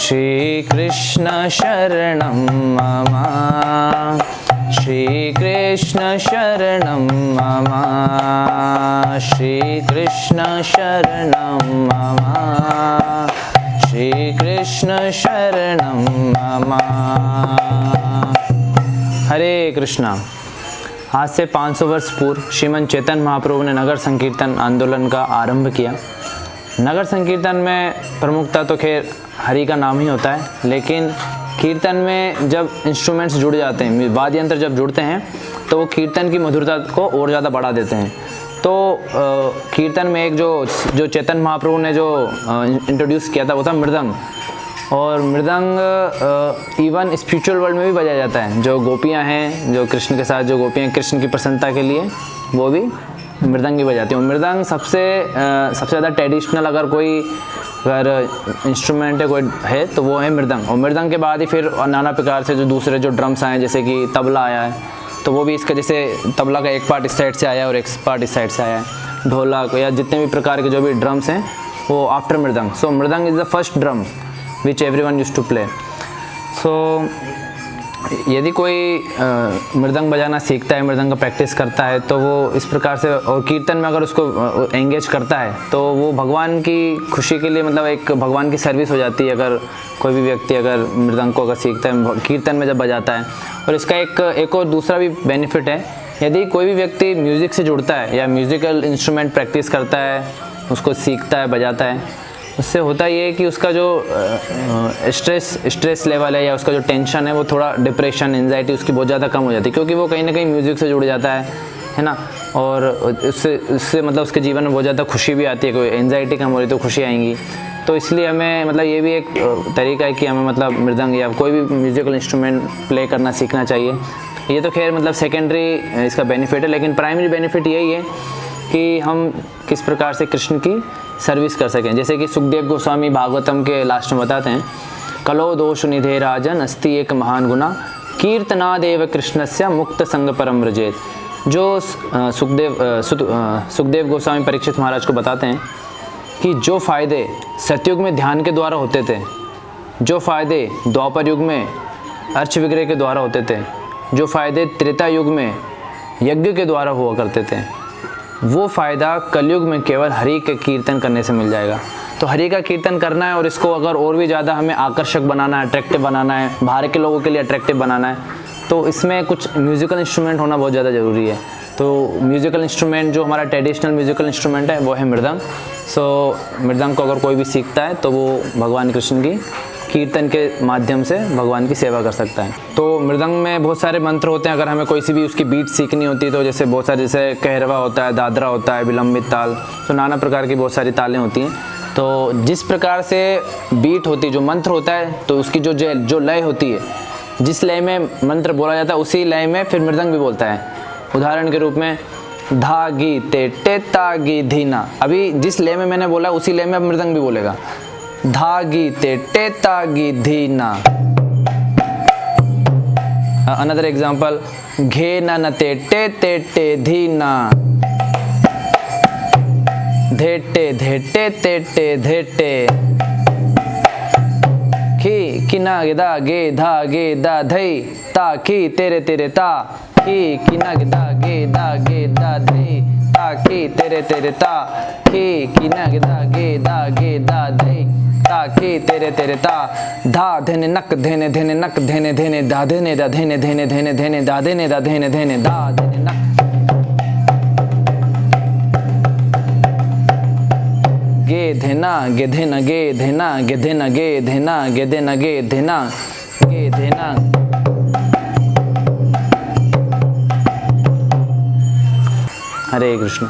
श्रीकृष्ण शरणं मम, श्रीकृष्ण शरणं मम, श्रीकृष्ण शरणं मम, श्रीकृष्ण शरणं मम। हरे कृष्णा। आज से 500 वर्ष पूर्व श्रीमद् चैतन्य महाप्रभु ने नगर संकीर्तन आंदोलन का आरंभ किया। नगर संकीर्तन में प्रमुखता तो खैर हरि का नाम ही होता है, लेकिन कीर्तन में जब इंस्ट्रूमेंट्स जुड़ जाते हैं, वाद्य यंत्र जब जुड़ते हैं तो वो कीर्तन की मधुरता को और ज़्यादा बढ़ा देते हैं। तो कीर्तन में एक जो चैतन्य महाप्रभु ने जो इंट्रोड्यूस किया था वो था मृदंग। और मृदंग इवन स्पिरिचुअल वर्ल्ड में भी बजाया जाता है। जो गोपियाँ हैं, जो कृष्ण के साथ जो गोपियाँ कृष्ण की प्रसन्नता के लिए वो भी मृदंग ही बजाती हैं। मृदंग सबसे ज़्यादा ट्रेडिशनल अगर इंस्ट्रूमेंट है कोई है तो वो है मृदंग। और मृदंग के बाद ही फिर नाना प्रकार से जो दूसरे जो ड्रम्स आए, जैसे कि तबला आया है, तो वो भी इसका जैसे तबला का एक पार्ट इस साइड से आया है और एक पार्ट इस साइड से आया है। ढोलक या जितने भी प्रकार के जो भी ड्रम्स हैं वो after mridang. So mridang is the first drum which everyone used to play. So यदि कोई मृदंग बजाना सीखता है, मृदंग का प्रैक्टिस करता है, तो वो इस प्रकार से, और कीर्तन में अगर उसको एंगेज करता है तो वो भगवान की खुशी के लिए, मतलब एक भगवान की सर्विस हो जाती है। अगर कोई भी व्यक्ति अगर मृदंग को अगर सीखता है कीर्तन में जब बजाता है। और इसका एक और दूसरा भी बेनिफिट है, यदि कोई भी व्यक्ति म्यूज़िक से जुड़ता है या म्यूज़िकल इंस्ट्रूमेंट प्रैक्टिस करता है, उसको सीखता है, बजाता है, उससे होता ये है कि उसका जो स्ट्रेस लेवल है या उसका जो टेंशन है वो थोड़ा डिप्रेशन, एंजाइटी उसकी बहुत ज़्यादा कम हो जाती है, क्योंकि वो कहीं ना कहीं म्यूज़िक से जुड़ जाता है ना। और उससे मतलब उसके जीवन में बहुत ज़्यादा खुशी भी आती है। कोई एंजाइटी कम हो रही तो खुशी आएंगी। तो इसलिए हमें मतलब ये भी एक तरीका है कि हमें मतलब मृदंग या कोई भी म्यूज़िकल इंस्ट्रूमेंट प्ले करना सीखना चाहिए। ये तो खैर मतलब सेकेंडरी इसका बेनिफिट है, लेकिन प्राइमरी बेनिफिट यही है कि हम किस प्रकार से कृष्ण की सर्विस कर सकें। जैसे कि सुखदेव गोस्वामी भागवतम के लास्ट में बताते हैं, कलो दोष निधे राजन अस्ति एक महान गुना कीर्तनादेव कृष्णस्य मुक्त संग परम व्रजेत। जो सुखदेव गोस्वामी परीक्षित महाराज को बताते हैं कि जो फ़ायदे सतयुग में ध्यान के द्वारा होते थे, जो फ़ायदे द्वापर युग में अर्च विग्रह के द्वारा होते थे, जो फ़ायदे त्रेता युग में यज्ञ के द्वारा हुआ करते थे, वो फ़ायदा कलयुग में केवल हरि के कीर्तन करने से मिल जाएगा। तो हरि का कीर्तन करना है और इसको अगर और भी ज़्यादा हमें आकर्षक बनाना है, अट्रैक्टिव बनाना है, बाहर के लोगों के लिए अट्रैक्टिव बनाना है, तो इसमें कुछ म्यूज़िकल इंस्ट्रूमेंट होना बहुत ज़्यादा ज़रूरी है। तो म्यूज़िकल इंस्ट्रूमेंट जो हमारा ट्रेडिशनल म्यूज़िकल इंस्ट्रूमेंट है वो है मृदंग। सो मृदंग को अगर कोई भी सीखता है तो वो भगवान कृष्ण की कीर्तन के माध्यम से भगवान की सेवा कर सकता है। तो मृदंग में बहुत सारे मंत्र होते हैं। अगर हमें कोई सी भी उसकी बीट सीखनी होती है तो जैसे बहुत सारे, जैसे कहरवा होता है, दादरा होता है, विलंबित ताल, तो नाना प्रकार की बहुत सारी तालें होती हैं। तो जिस प्रकार से बीट होती है, जो मंत्र होता है, तो उसकी जो लय होती है, जिस लय में मंत्र बोला जाता है उसी लय में फिर मृदंग भी बोलता है। उदाहरण के रूप में धा गी ते टे ता गी धीना, अभी जिस लय में मैंने बोला उसी लय में अब मृदंग भी बोलेगा। धा गी ते टे ता गी धीना। अनदर एग्जाम्पल, घे न ते टे धीना, धेटे धेटे ते धेटे, खी किना दा गे दा धई, ता की तेरे तेरे ता, की किना दा गे दा धई, ता की तेरे तेरे ता, की किना दा धई, ता की तेरे तेरे ता, धा धेने नक धेने धेने नक धेने धेने दा धेने दा धेने धेने धेने धेने दा धेने दा धेने धेने दा धेने नक, गे धेना गे धेना गे धेना गे धेना गे धेना गे धेना गे धेना गे धेना। हरे कृष्ण।